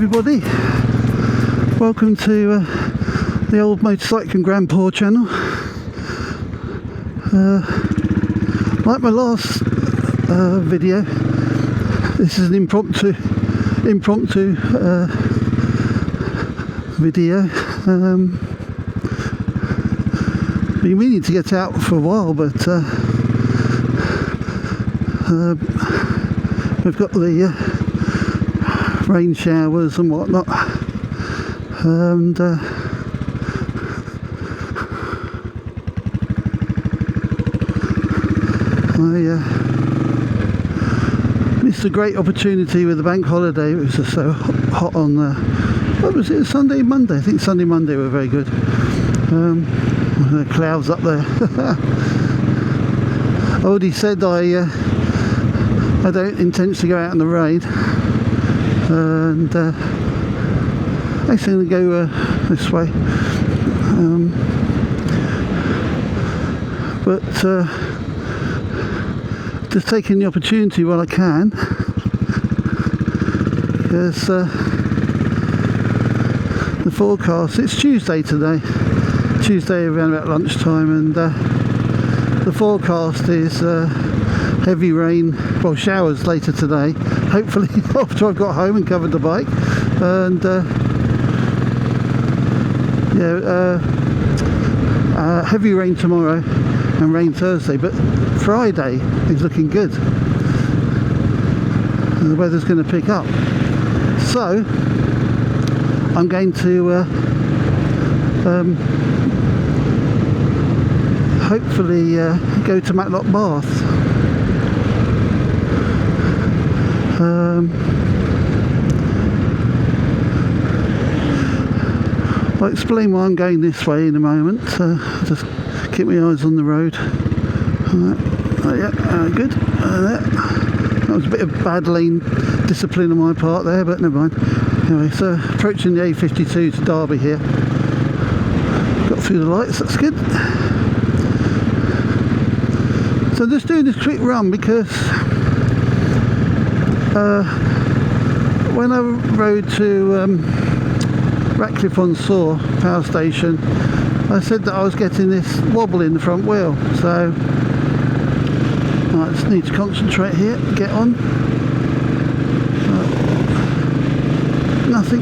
everybody, welcome to the old motorcycling grandpa channel. Like my last video, this is an impromptu video. Been meaning to get out for a while, but we've got the rain showers and whatnot, and I missed a great opportunity with the bank holiday. It was just so hot on what was it, Sunday, Monday? I think Sunday, Monday were very good. The clouds up there. I already said I don't intend to go out in the rain, and actually I'm going to go this way, but just taking the opportunity while I can, because the forecast, it's Tuesday today, Tuesday around about lunchtime, and the forecast is heavy rain, well, showers later today, hopefully after I've got home and covered the bike, and heavy rain tomorrow and rain Thursday, but Friday is looking good and the weather's going to pick up, so I'm going to hopefully go to Matlock Bath. I'll explain why I'm going this way in a moment. Just keep my eyes on the road. Good. That was a bit of bad lane discipline on my part there, but never mind. Anyway, so approaching the A52 to Derby here. Got through the lights, that's good. So just doing this quick run because when I rode to Ratcliffe-on-Soar power station, I said that I was getting this wobble in the front wheel, so I just need to concentrate here, get on. Nothing,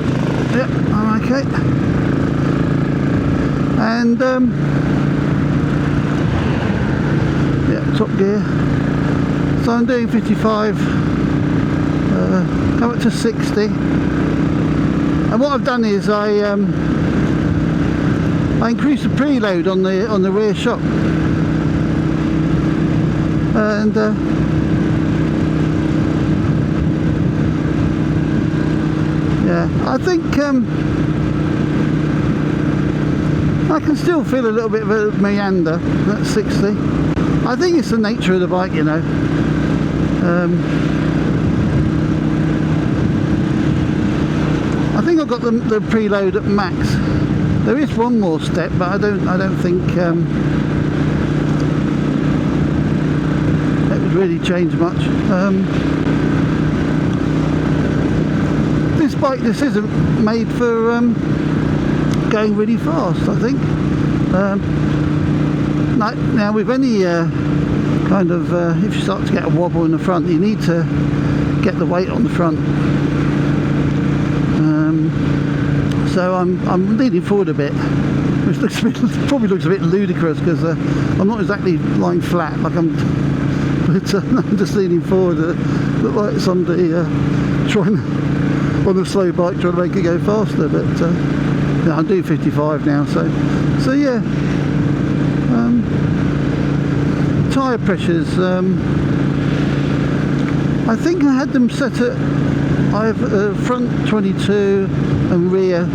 yep, I'm okay. And yeah, top gear. So I'm doing 55, come up to 60, and what I've done is I increased the preload on the rear shock, and yeah, I think I can still feel a little bit of a meander at 60. I think it's the nature of the bike, you know. I think I've got the preload at max. There is one more step, but I don't think it would really change much. This bike, this isn't made for going really fast, I think. Now with any kind of if you start to get a wobble in the front, you need to get the weight on the front. So I'm leaning forward a bit, which probably looks a bit ludicrous because I'm not exactly lying flat like I'm, but I'm just leaning forward. Look like somebody trying on a slow bike trying to make it go faster, but yeah, I do 55 now, so yeah. Tyre pressures, I think I had them set at, I have front 22 and rear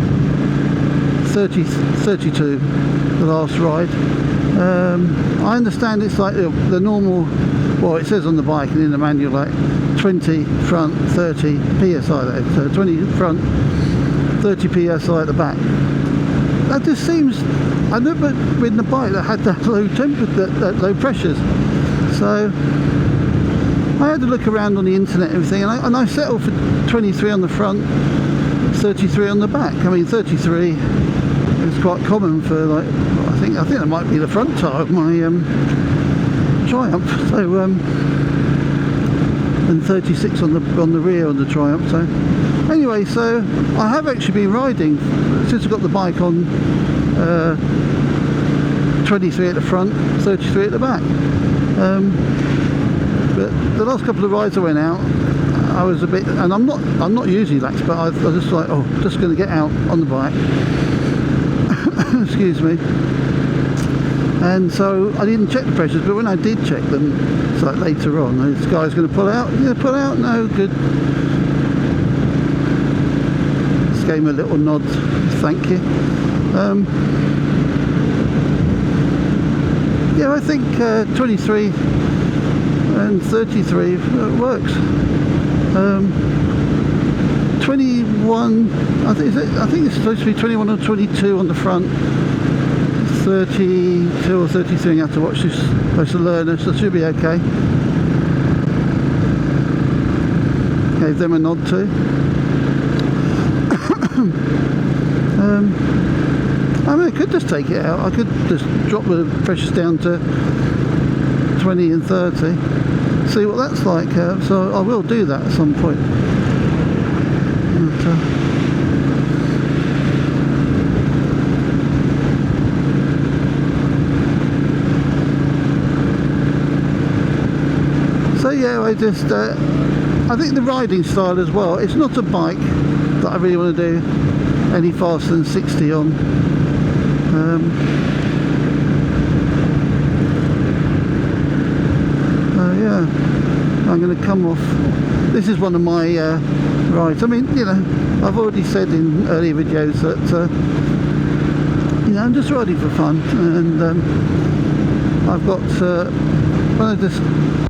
32 the last ride. I understand it's like the normal, well, it says on the bike and in the manual like 20 front, 30 psi there, so 20 front, 30 psi at the back. That just seems, I never ridden a bike that had that low temperature, that low pressures. So I had to look around on the internet and everything, and I settled for 23 on the front, 33 on the back. I mean 33 is quite common for, like, I think that might be the front tyre of my Triumph. So and 36 on the rear on the Triumph. So anyway, so I have actually been riding since I got the bike on 23 at the front, 33 at the back. But the last couple of rides I went out, I was a bit, and I'm not usually lax, but I was just like, oh, just going to get out on the bike. Excuse me. And so I didn't check the pressures, but when I did check them, it's like later on, this guy's going to pull out. Yeah, pull out. No, good. Just gave him a little nod. Thank you. Yeah, I think 23 and 33 works. 21. I think it's supposed to be 21 or 22 on the front. 32 or 33. I have to watch this. Supposed to learn this. So it should be okay. Gave them a nod too. I mean, I could just take it out. I could just drop the pressures down to 20 and 30. See what that's like. So I will do that at some point. But, so yeah, I think the riding style as well, it's not a bike that I really want to do any faster than 60 on. Yeah, I'm going to come off. This is one of my rides. I mean, you know, I've already said in earlier videos that you know, I'm just riding for fun, and I've got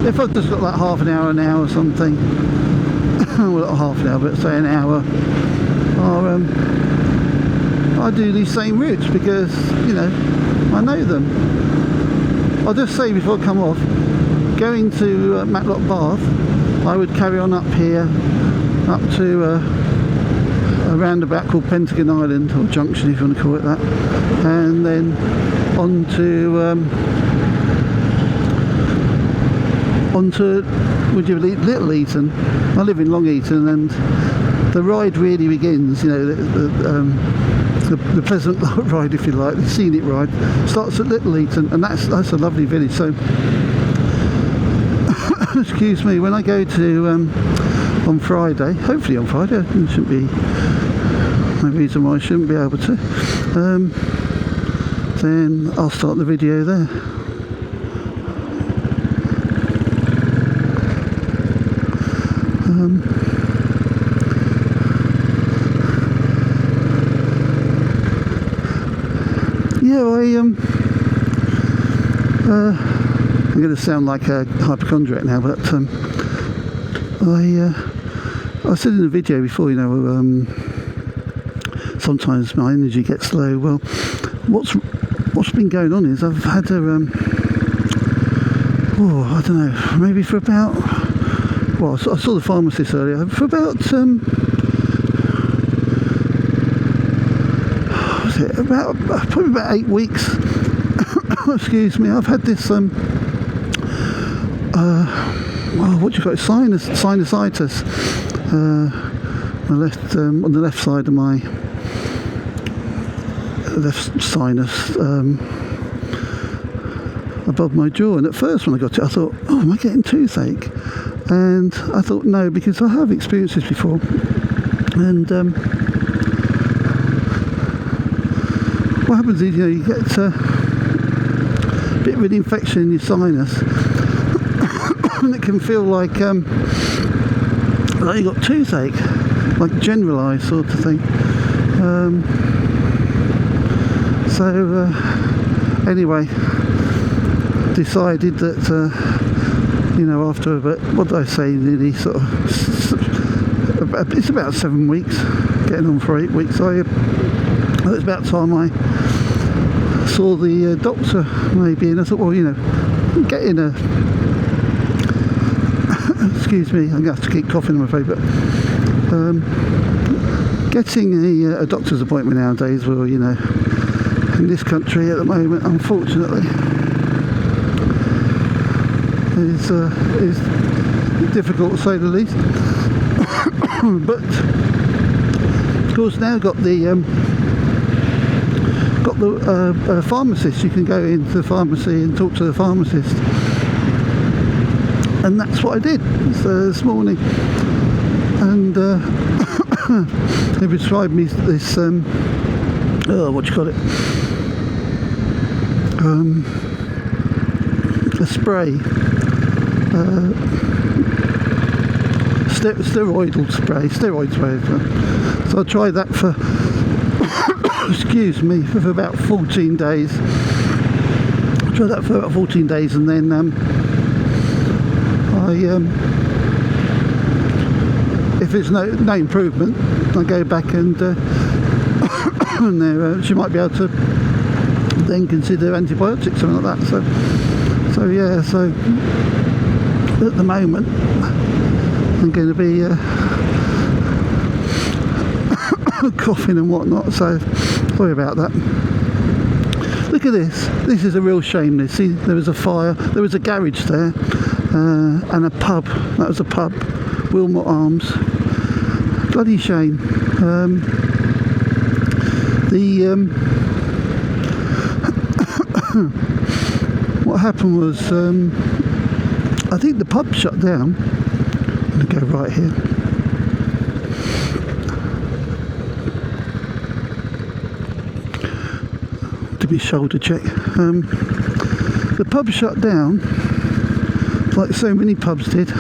if I've just got like half an hour now or something, well, not half an hour, but say an hour, or I do these same routes because, you know, I know them. I'll just say before I come off, going to Matlock Bath, I would carry on up here, up to a roundabout called Pentagon Island, or Junction if you want to call it that, and then onto Little Eaton. I live in Long Eaton, and the ride really begins, you know, the pleasant ride, if you like, the scenic ride starts at Little Eaton, and that's a lovely village. So excuse me, when I go to on Friday, hopefully on Friday, it shouldn't be no reason why I shouldn't be able to, then I'll start the video there. Yeah, I'm going to sound like a hypochondriac now, but I said in the video before, you know, sometimes my energy gets low. Well, what's been going on is I've had a I don't know, maybe for about, well, I saw the pharmacist earlier, for about probably about 8 weeks. Excuse me, I've had this well, what do you call it, sinusitis, on the left side of my left sinus, above my jaw. And at first when I got it, I thought, oh, am I getting toothache? And I thought no, because I have experienced this before. And what happens is, you know, you get a bit of an infection in your sinus, and it can feel like you got toothache, like generalised sort of thing. So anyway, decided that you know, after about, what did I say, nearly sort of, it's about 7 weeks, getting on for 8 weeks. It's about time I saw the doctor maybe, and I thought, well, you know, getting a excuse me, I'm going to have to keep coughing, I'm afraid, but getting a doctor's appointment nowadays, well, you know, in this country at the moment, unfortunately, is difficult to say the least. But of course now got the pharmacist. You can go into the pharmacy and talk to the pharmacist, and that's what I did this morning. And they prescribed me this what do you call it, a spray, steroid spray. So I tried that for excuse me, for about 14 days. I tried that for about 14 days, and then if there's no improvement, I go back and she might be able to then consider antibiotics, something like that. So yeah, so at the moment I'm going to be coughing and whatnot, so sorry about that. Look at this. This is a real shame. This, see, there was a fire, there was a garage there, and a pub. That was a pub, Wilmot Arms. Bloody shame. What happened was, I think the pub shut down. I'm going to go right here. To be shoulder check. The pub shut down, like so many pubs did.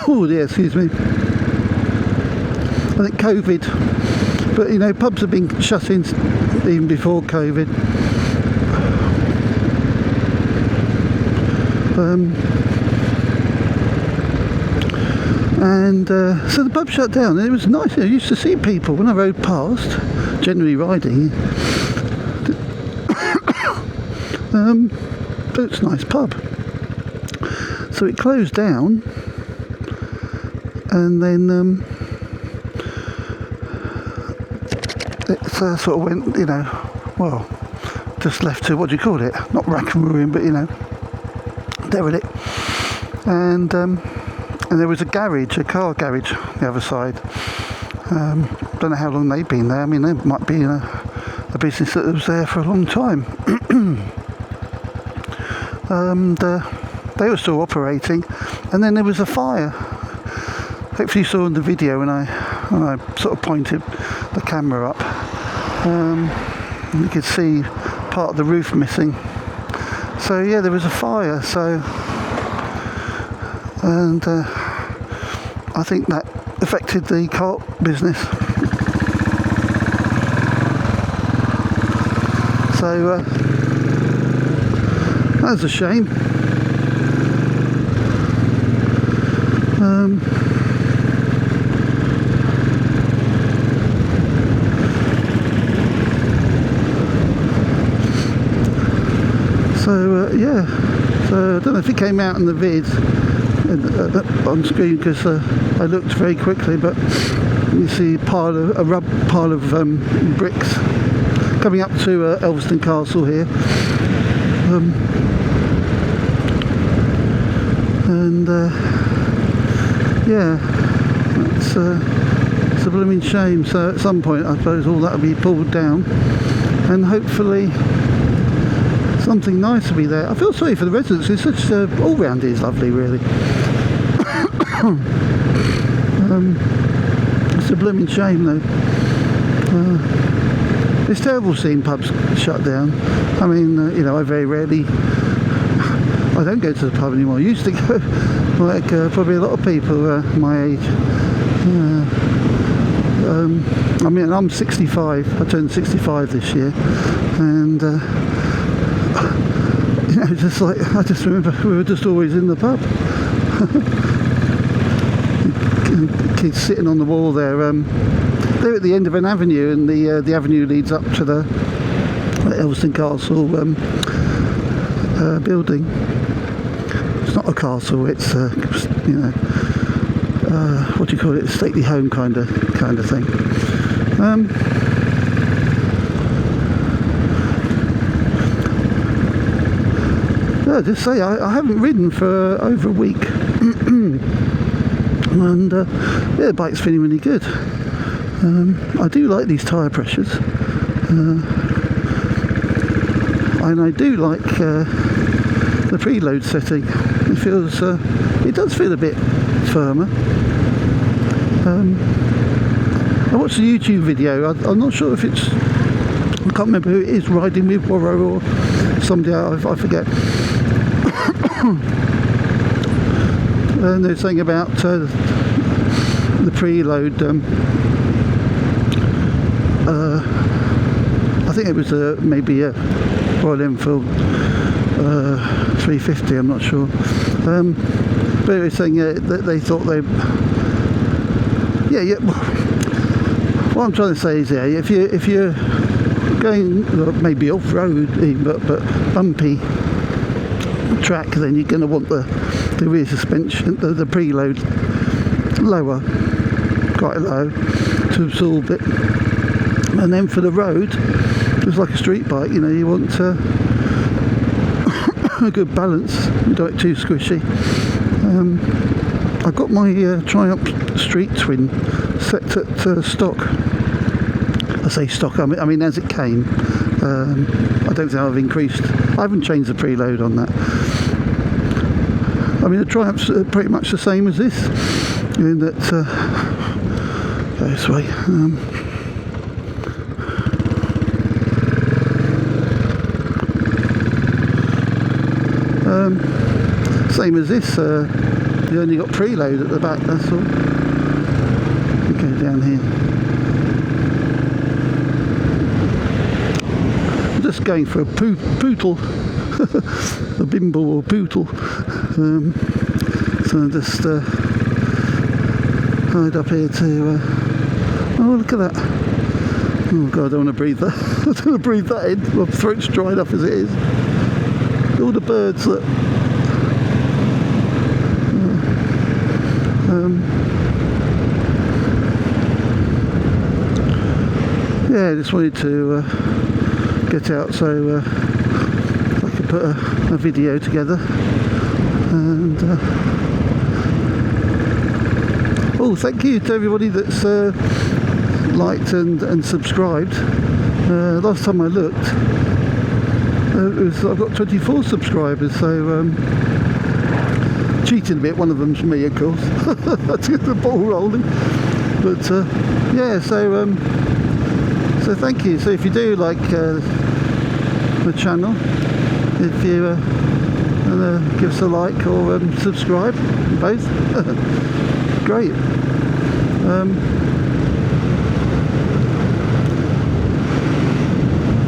Oh dear, excuse me. I think COVID, but you know, pubs have been shut in even before COVID. So the pub shut down, and it was nice. I used to see people when I rode past, generally riding. But it's a nice pub. So it closed down, and then it sort of went, you know, well, just left to, what do you call it? Not rack and ruin, but you know, derelict. And there was a garage, a car garage, on the other side. Don't know how long they've been there. I mean, they might be a business that was there for a long time. And they were still operating, and then there was a fire. Hopefully you saw in the video when I sort of pointed the camera up. You could see part of the roof missing. So yeah, there was a fire. So, and I think that affected the cart business. So that's a shame. Yeah, so I don't know if it came out in the vid on screen, because I looked very quickly, but you see a pile of bricks coming up to Elveston Castle here. Yeah, it's a blooming shame. So at some point I suppose all that will be pulled down, and hopefully something nice will be there. I feel sorry for the residents. It's such all round is lovely, really. It's a blooming shame though. It's terrible seeing pubs shut down. I mean, you know, I very rarely, I don't go to the pub anymore. I used to go, like probably a lot of people my age. I mean, I'm 65. I turned 65 this year, and you know, just like, I just remember we were just always in the pub. Kids sitting on the wall there. They're at the end of an avenue, and the avenue leads up to the Elveston Castle building. It's not a a castle. It's you know, what do you call it? Stately home kind of thing. Yeah, just say I haven't ridden for over a week, and yeah, the bike's feeling really good. I do like these tyre pressures, and I do like the preload setting. It feels, it does feel a bit firmer. I watched a YouTube video. I'm not sure if it's, I can't remember who it is riding with, Warrow or somebody, I forget. And they're saying about the preload. I think it was maybe a Royal Enfield 350. I'm not sure. But they were saying that they thought they. Yeah. What I'm trying to say is, yeah, if you're going maybe off road, but bumpy track, then you're going to want the rear suspension, the preload lower, quite low, to absorb it. And then for the road, just like a street bike, you know, you want a good balance. You don't get too squishy. I got my Triumph Street Twin set at stock. I say stock, I mean as it came. I don't think I've increased. I haven't changed the preload on that. I mean, the Triumph's pretty much the same as this, in that go this way. Same as this. You only got preload at the back. That's all. We go down here. I'm just going for a poodle. A bimble or poodle. So I just hide up here to oh, look at that. Oh god, I don't want to breathe that. I don't want to breathe that in. My throat's dried up as it is. All the birds that yeah, I just wanted to get out so I could put a video together. And oh, thank you to everybody that's liked and subscribed. Last time I looked, I've got 24 subscribers, so cheating a bit. One of them's me, of course. To get the ball rolling. But yeah, so thank you. So if you do like the channel, if you give us a like or subscribe, both, great.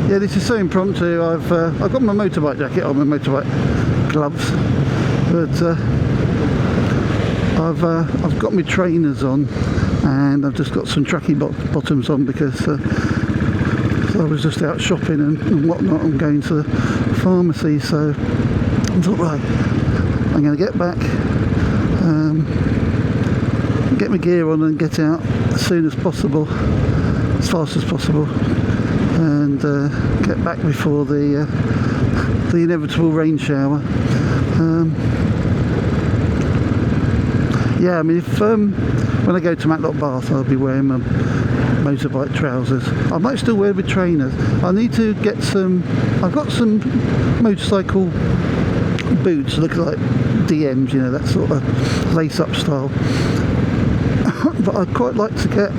Yeah, this is so impromptu. I've got my motorbike jacket on, my motorbike gloves, but I've got my trainers on, and I've just got some tracky bottoms on because so I was just out shopping and whatnot. I'm going to the pharmacy, so I thought, right, I'm going to get back, get my gear on and get out as soon as possible, as fast as possible, and get back before the inevitable rain shower. Yeah, I mean, if when I go to Matlock Bath, I'll be wearing my motorbike trousers. I might still wear the trainers. I need to get some. I've got some motorcycle boots, look like DMs, you know, that sort of lace-up style. But I'd quite like to get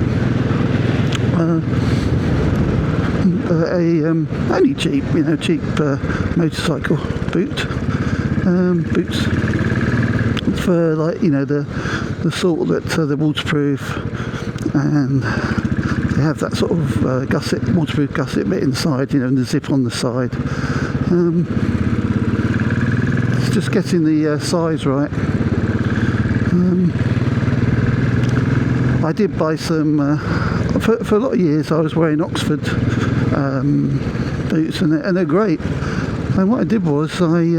only cheap, you know, cheap motorcycle boots for, like, you know, the sort that they're waterproof, and they have that sort of waterproof gusset bit inside, you know, and the zip on the side. It's just getting the size right. I did buy some for a lot of years. I was wearing Oxford boots, and they're great. And what I did was I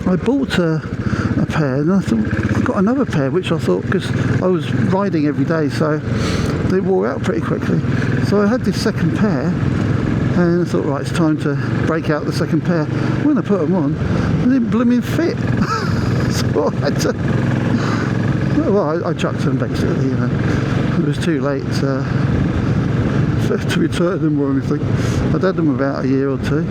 I bought a pair, and I thought I got another pair, which I thought, because I was riding every day, so they wore out pretty quickly. So I had this second pair, and I thought, right, it's time to break out the second pair. When I put them on, they didn't blooming fit. So I had to, well, I chucked them basically, you know. It was too late to return them or anything. I'd had them about a year or two.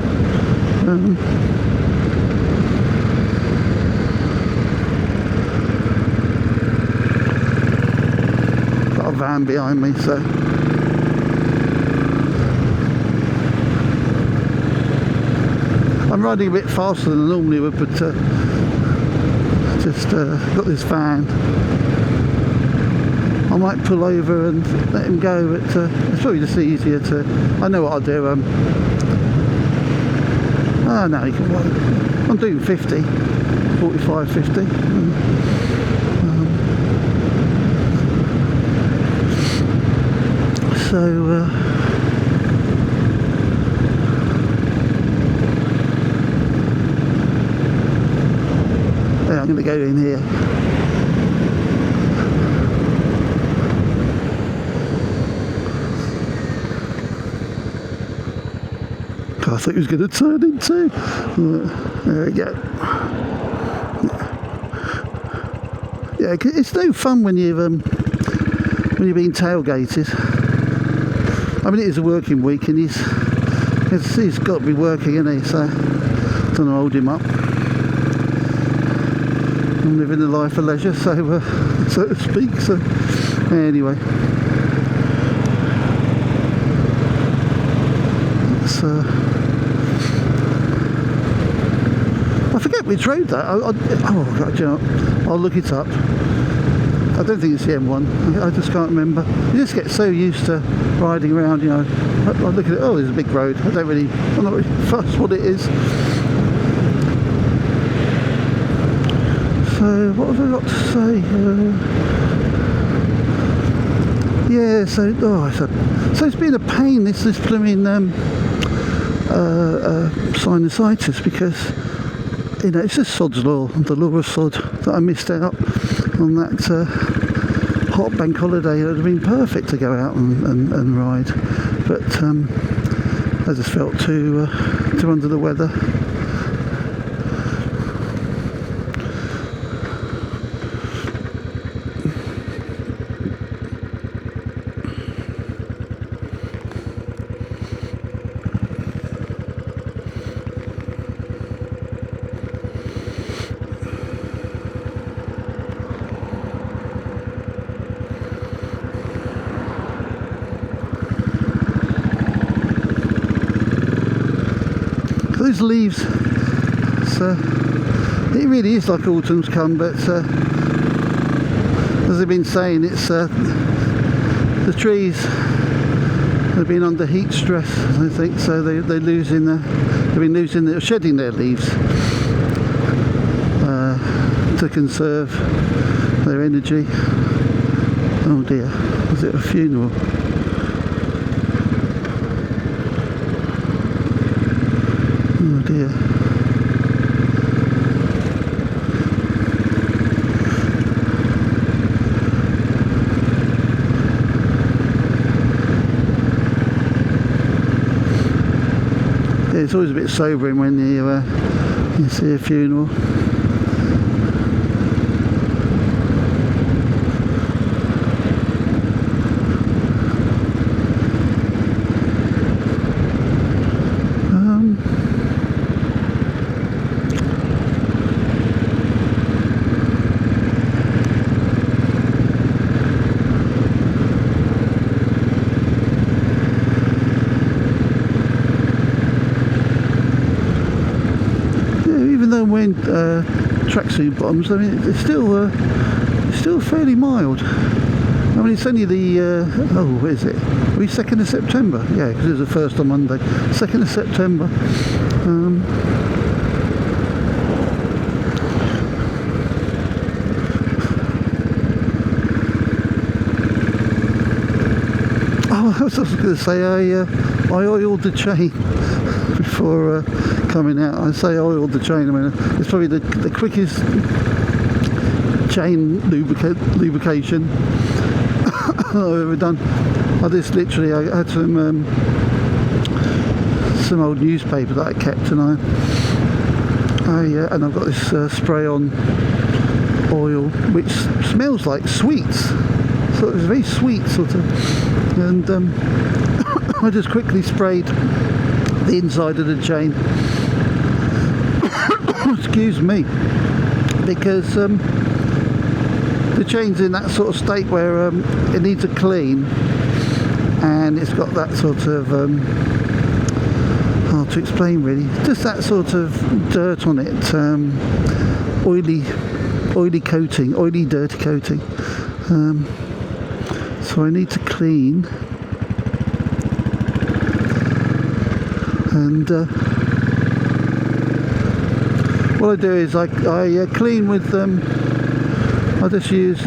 Got a van behind me, so I'm riding a bit faster than I normally would, but just got this van. I might pull over and let him go, but it's probably just easier to. I know what I'll do. Oh no, you can wait. I'm doing 50, 45, 50. Yeah, I'm going to go in here. I thought it was going to turn into. There we go. Yeah, it's no fun when you're being tailgated. I mean, it is a working week, and he's got to be working, isn't he? So I don't want to hold him up. I'm living a life of leisure, so to speak. So anyway, it's. I forget which road that. Oh God, you know, I'll look it up. I don't think it's the M1. I just can't remember. You just get so used to riding around, you know. I look at it. Oh, there's a big road. I'm not really fussed what it is. So what have I got to say? Yeah. So it's been a pain. This blooming sinusitis, because. You know, it's just sod's law, the law of sod, that I missed out on that hot bank holiday. It would have been perfect to go out and ride, but I just felt too under the weather. Those leaves, it really is like autumn's come, but as I've been saying, it's the trees have been under heat stress, I think, so they've been shedding their leaves to conserve their energy. Oh dear, was it a funeral? Oh dear. Yeah, it's always a bit sobering when you see a funeral. Wearing tracksuit bottoms, I mean, it's still fairly mild. I mean, it's only the what is it? Are we 2nd of September? Yeah, because it was the first on Monday. 2nd of September. I was going to say I oiled the chain before before coming out. I say I oiled the chain. I mean, it's probably the quickest chain lubrication I've ever done. I just literally, I had some old newspaper that I kept, and and I've got this spray-on oil which smells like sweets. So it's very sweet sort of, and I just quickly sprayed the inside of the chain. Excuse me, because the chain's in that sort of state where it needs a clean, and it's got that sort of hard to explain really, just that sort of dirt on it, oily coating, oily dirty coating. So I need to clean, and what I do is I clean with I just use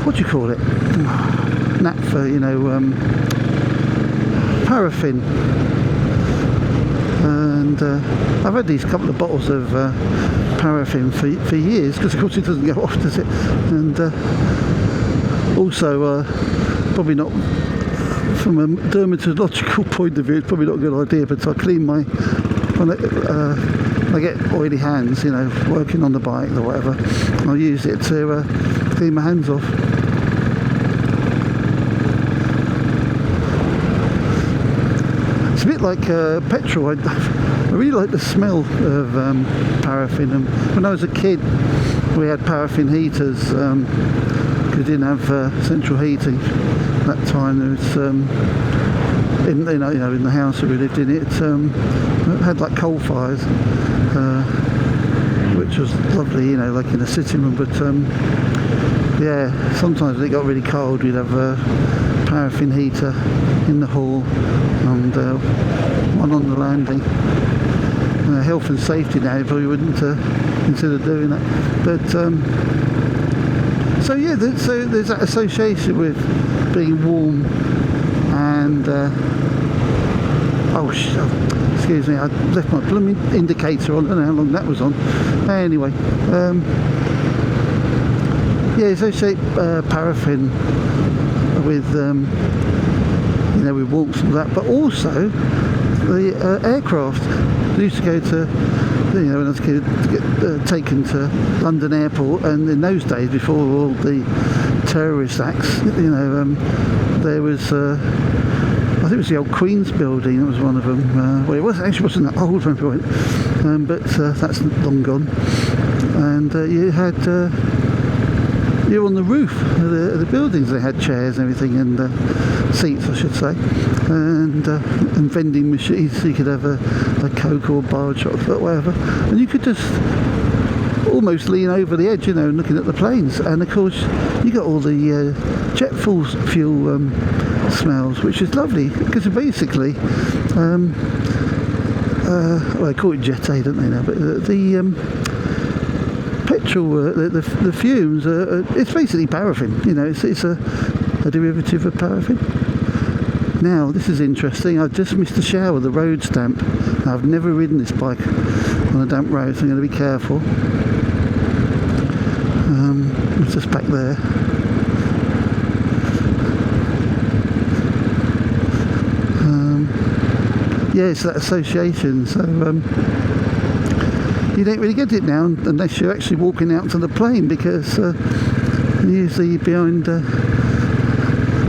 what do you call it, naphtha, you know, paraffin. And I've had these couple of bottles of paraffin for years, because of course it doesn't go off, does it? And also probably not, from a dermatological point of view, it's probably not a good idea, but I clean my, when I get oily hands, you know, working on the bike or whatever, I'll use it to clean my hands off. It's a bit like petrol. I really like the smell of paraffin, and when I was a kid we had paraffin heaters, because we didn't have central heating at that time. There was in the house that we lived in, it had like coal fires, which was lovely, you know, like in the sitting room. But yeah, sometimes when it got really cold, we'd have a paraffin heater in the hall and one on the landing. Health and safety now, you probably wouldn't consider doing that. But so yeah, so there's that association with being warm and excuse me, I left my blooming indicator on. I don't know how long that was on. Anyway, yeah, associate paraffin with you know, with warmth and that, but also the aircraft. I used to go to, you know, when I was a kid, to get taken to London Airport, and in those days, before all the terrorist acts, you know, there was I think it was the old Queen's building. It was one of them. Well, it wasn't that old when we went, but that's long gone. And you had you were on the roof of the buildings. They had chairs and everything, and seats, I should say, and vending machines. So you could have a Coke or a bar of chocolate, whatever, and you could just almost lean over the edge, you know, looking at the planes. And of course, you got all the jet fuel smells, which is lovely, because basically, well, they call it Jet A, don't they now? But the petrol, the fumes, it's basically paraffin. You know, it's a derivative of paraffin. Now, this is interesting. I just missed a shower, the road stamp. Now, I've never ridden this bike on a damp road, so I'm going to be careful. It's just back there. Yeah, it's that association. So you don't really get it now unless you're actually walking out to the plane, because usually behind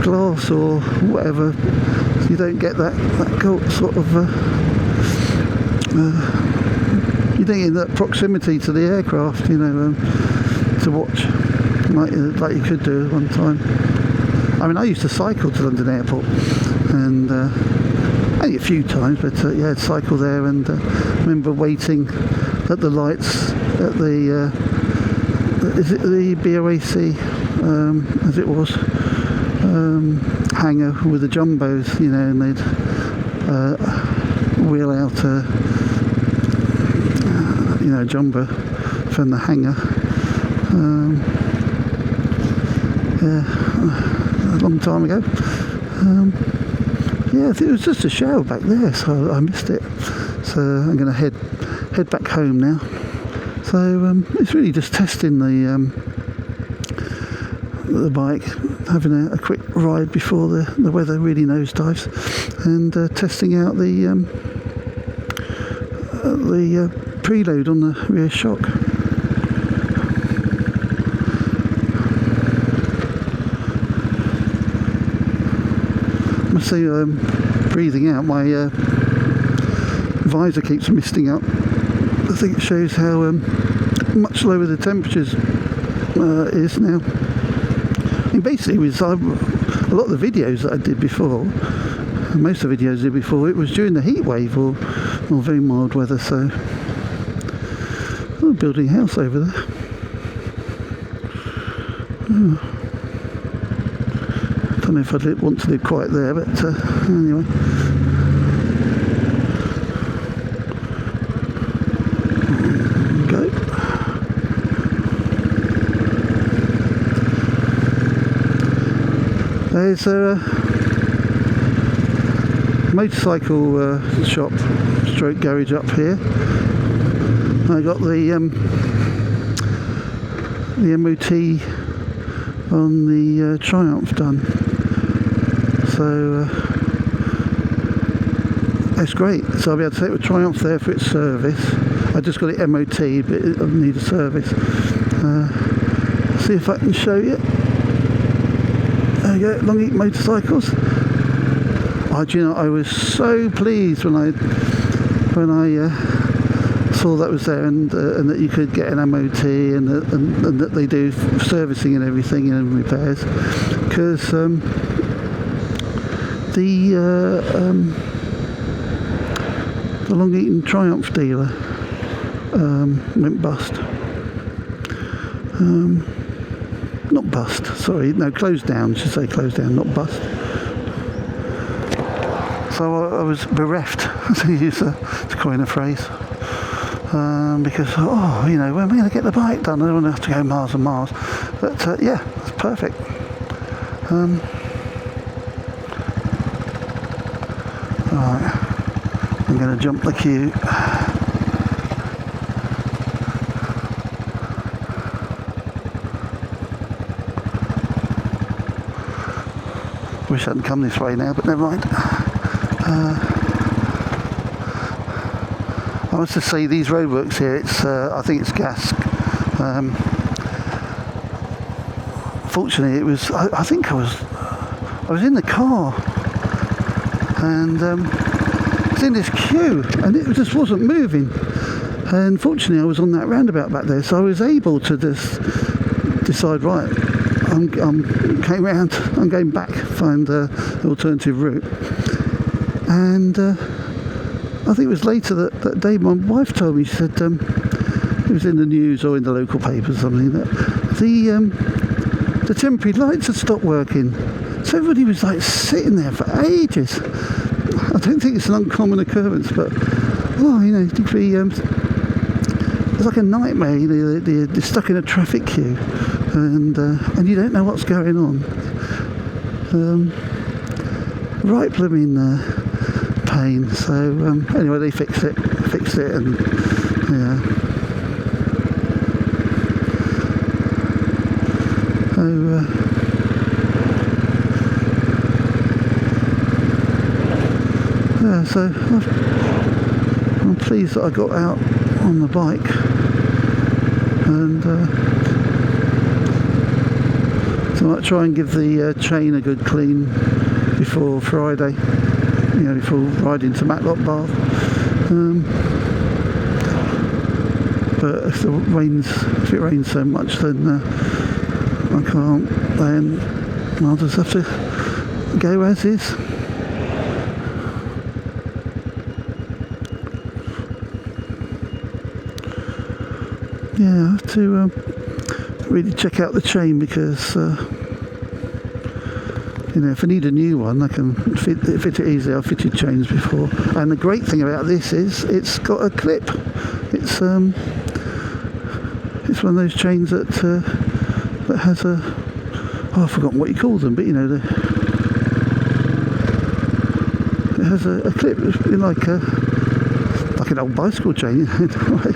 glass or whatever, so you don't get that sort of you don't get that proximity to the aircraft, you know, to watch like you could do at one time. I mean, I used to cycle to London Airport, and only a few times, but yeah, I'd cycle there, and remember waiting at the lights at the is it the BOAC as it was, hangar with the jumbos, you know, and they'd wheel out you know, a jumbo from the hangar. Yeah, a long time ago. yeah, I think it was just a shower back there, so I missed it. So I'm going to head back home now. So it's really just testing the bike, having a quick ride before the weather really nosedives, and testing out the preload on the rear shock. I must say, breathing out, my visor keeps misting up. I think it shows how much lower the temperatures is now. I mean, basically, with a lot of the videos that I did before, most of the videos I did before, it was during the heat wave or very mild weather. So, building a house over there. Don't know if I'd want to live quite there, but anyway. Go. There's a motorcycle shop stroke garage up here. I got the MOT on the Triumph done, so that's great. So I'll be able to take the Triumph there for its service. I just got it MOT, but it needs a service. See if I can show you. There you go, Long Eat Motorcycles. Oh, do you know, I was so pleased when I saw that was there, and that you could get an MOT, and that they do servicing and everything and repairs, because the Long Eaton Triumph dealer went bust. Not bust, sorry, no, closed down, I should say closed down, not bust. So I was bereft, to use to coin a phrase, because, you know, when am I going to get the bike done? I don't want to have to go miles and miles. But yeah, it's perfect. Right, I'm going to jump the queue. Wish I hadn't come this way now, but never mind. I must just say, these roadworks here, it's I think it's gas. Fortunately, it was. I think I was in the car, and it's in this queue, and it just wasn't moving. And fortunately, I was on that roundabout back there, so I was able to just decide, right, I'm came round, I'm going back, find an alternative route. And I think it was later that day my wife told me, she said, it was in the news or in the local paper or something, that the temporary lights had stopped working. So everybody was like sitting there for ages. I don't think it's an uncommon occurrence, but you know, it could be, it's like a nightmare. You know, they're stuck in a traffic queue, and you don't know what's going on. Right blooming pain. So anyway, they fixed it, and yeah. So I'm pleased that I got out on the bike, and so I might try and give the chain a good clean before Friday, you know, before riding to Matlock Bath. But if it rains so much, then I can't. Then I'll just have to go as is. Yeah, I have to really check out the chain, because you know, if I need a new one, I can fit it easily. I've fitted chains before, and the great thing about this is it's got a clip. It's one of those chains that has a, I've forgotten what you call them, but you know, has a clip that's been like an old bicycle chain, in a way.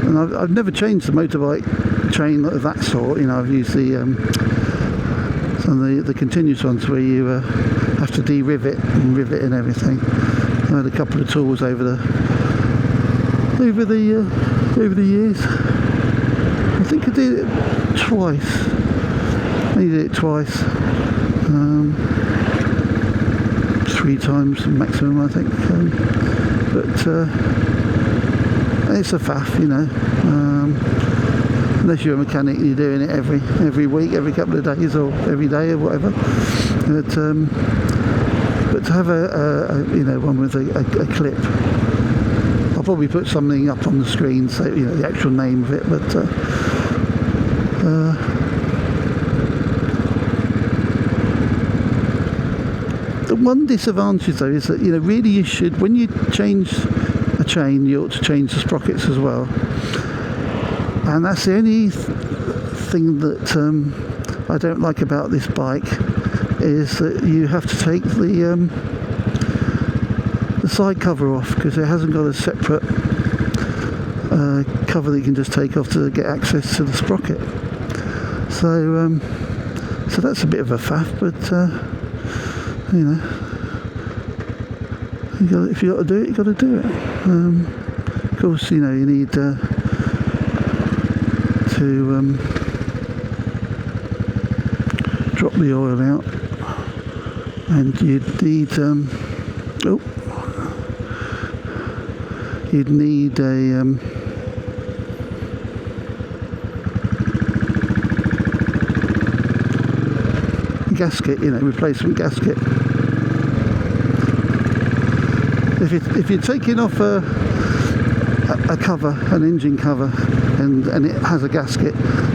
And I've never changed the motorbike chain of that sort. You know, I've used some of the continuous ones where you have to de-rivet and rivet and everything. I had a couple of tools over the years. I think I did it twice. I did it twice. 3 times maximum, I think. But it's a faff, you know. Unless you're a mechanic and you're doing it every week, every couple of days, or every day, or whatever. But to have a you know, one with a clip, I'll probably put something up on the screen, so you know the actual name of it. But the one disadvantage though is that, you know, really you should, when you change a chain, you ought to change the sprockets as well. And that's the only thing that I don't like about this bike, is that you have to take the side cover off, because it hasn't got a separate cover that you can just take off to get access to the sprocket. So that's a bit of a faff, but you know, if you got to do it, you got to do it. Of course, you know, you need to drop the oil out, and you'd need you'd need a gasket, you know, replacement gasket. If you're taking off a cover, an engine cover, and it has a gasket,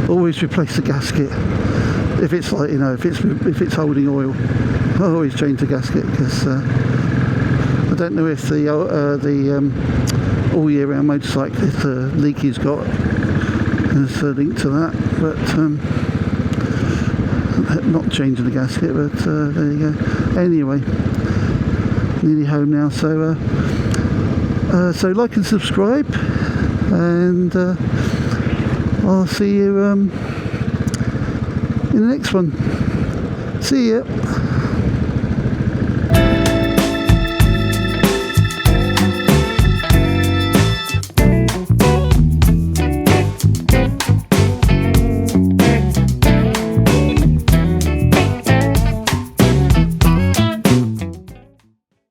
always replace the gasket. If it's like, you know, if it's holding oil, I always change the gasket, because I don't know if the all year round motorcyclist leak he's got is linked to that, but not changing the gasket. But there you go. Anyway, nearly home now, so like and subscribe, and I'll see you in the next one. See ya.